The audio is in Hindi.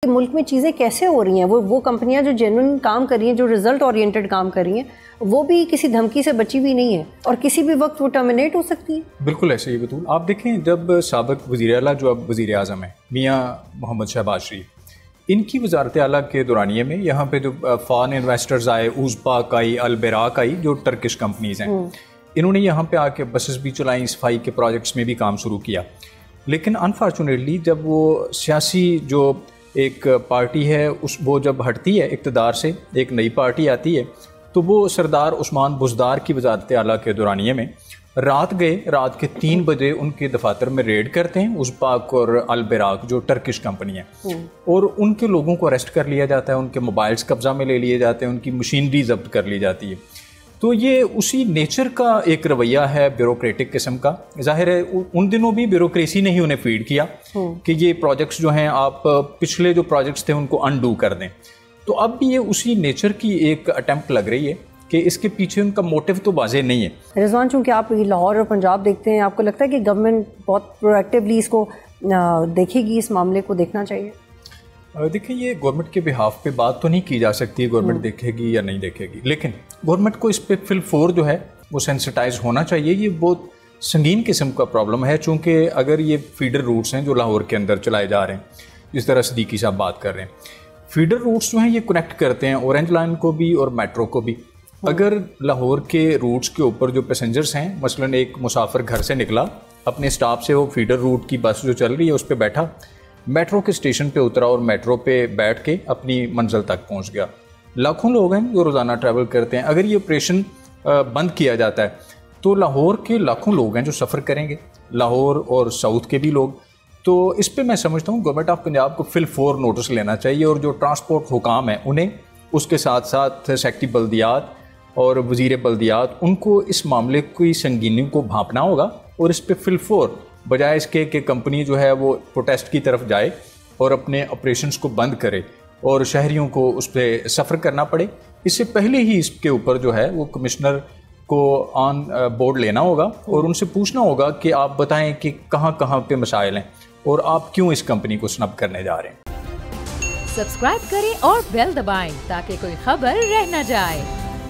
मुल्क में चीज़ें कैसे हो रही हैं, वो कंपनियां जो जेन्युइन काम कर रही हैं, जो रिजल्ट ओरिएंटेड काम कर रही हैं, वो भी किसी धमकी से बची हुई नहीं है और किसी भी वक्त वो टर्मिनेट हो सकती है। बिल्कुल ऐसे ही बतूल। आप देखें, जब साबिक वज़ीर आला जो अब वज़ीर आज़म है मियाँ मोहम्मद शहबाज शरीफ, इनकी वजारत आला के दौरानिए में यहाँ पे जो फॉरेन इन्वेस्टर्स आए, उज़्बाक आई, अल-बराक आई, जो टर्किश कंपनीज़ हैं, इन्होंने यहाँ पे आके बसेस भी चलाई, सफाई के प्रोजेक्ट्स में भी काम शुरू किया। लेकिन अनफॉर्चुनेटली जब वो सियासी जो एक पार्टी है वो जब हटती है इक़्तिदार से, एक नई पार्टी आती है, तो वो सरदार उस्मान बुज़दार की वजारत आला के दौरानिए में रात के 3 बजे उनके दफातर में रेड करते हैं, उज़्बाक और अल-बराक जो टर्किश कंपनी है, और उनके लोगों को अरेस्ट कर लिया जाता है, उनके मोबाइल्स कब्ज़ा में ले लिए जाते हैं, उनकी मशीनरी जब्त कर ली जाती है। तो ये उसी नेचर का एक रवैया है ब्यूरोक्रेटिक किस्म का। जाहिर है उन दिनों भी ब्यूरोक्रेसी ने ही उन्हें फीड किया कि ये प्रोजेक्ट्स जो हैं, आप पिछले जो प्रोजेक्ट्स थे उनको अनडू कर दें। तो अब भी ये उसी नेचर की एक अटेम्प्ट लग रही है कि इसके पीछे उनका मोटिव तो वाज़ेह नहीं है। रिजवान, चूँकि आप लाहौर और पंजाब देखते हैं, आपको लगता है कि गवर्नमेंट बहुत प्रोएक्टिवली इसको देखेगी, इस मामले को देखना चाहिए? देखिए, ये गवर्नमेंट के बिहाफ पे बात तो नहीं की जा सकती गवर्नमेंट देखेगी या नहीं देखेगी, लेकिन गवर्नमेंट को इस पे फिल फोर जो है वो सेंसिटाइज होना चाहिए। ये बहुत संगीन किस्म का प्रॉब्लम है, चूँकि अगर ये फीडर रूट्स हैं जो लाहौर के अंदर चलाए जा रहे हैं, जिस तरह सदीकी साहब बात कर रहे हैं, फीडर रूट्स जो हैं ये कनेक्ट करते हैं ऑरेंज लाइन को भी और मेट्रो को भी। अगर लाहौर के रूट्स के ऊपर जो पैसेंजर्स हैं, मसलन एक मुसाफिर घर से निकला अपने स्टॉप से, वो फीडर रूट की बस जो चल रही है उस पर बैठा, मेट्रो के स्टेशन पे उतरा और मेट्रो पे बैठ के अपनी मंजिल तक पहुंच गया। लाखों लोग हैं जो रोज़ाना ट्रैवल करते हैं। अगर ये ऑपरेशन बंद किया जाता है तो लाहौर के लाखों लोग हैं जो सफ़र करेंगे, लाहौर और साउथ के भी लोग। तो इस पे मैं समझता हूँ गवर्नमेंट ऑफ पंजाब को फिल फोर नोटिस लेना चाहिए, और जो ट्रांसपोर्ट हुकाम है उन्हें, उसके साथ साथ सेक्रेटरी बल्दियात और वज़ीर बल्दियात, उनको इस मामले की संगीनी को भांपना होगा और इस पर फिल फोर, बजाय इसके कि कंपनी जो है वो प्रोटेस्ट की तरफ जाए और अपने ऑपरेशंस को बंद करे और शहरियों को उस पर सफ़र करना पड़े। इससे पहले ही इसके ऊपर जो है वो कमिश्नर को ऑन बोर्ड लेना होगा और उनसे पूछना होगा कि आप बताएं कि कहाँ कहाँ पे मसाइल हैं और आप क्यों इस कंपनी को स्नब करने जा रहे हैं। सब्सक्राइब करें और बेल दबाएं ताकि कोई खबर रह न जाए।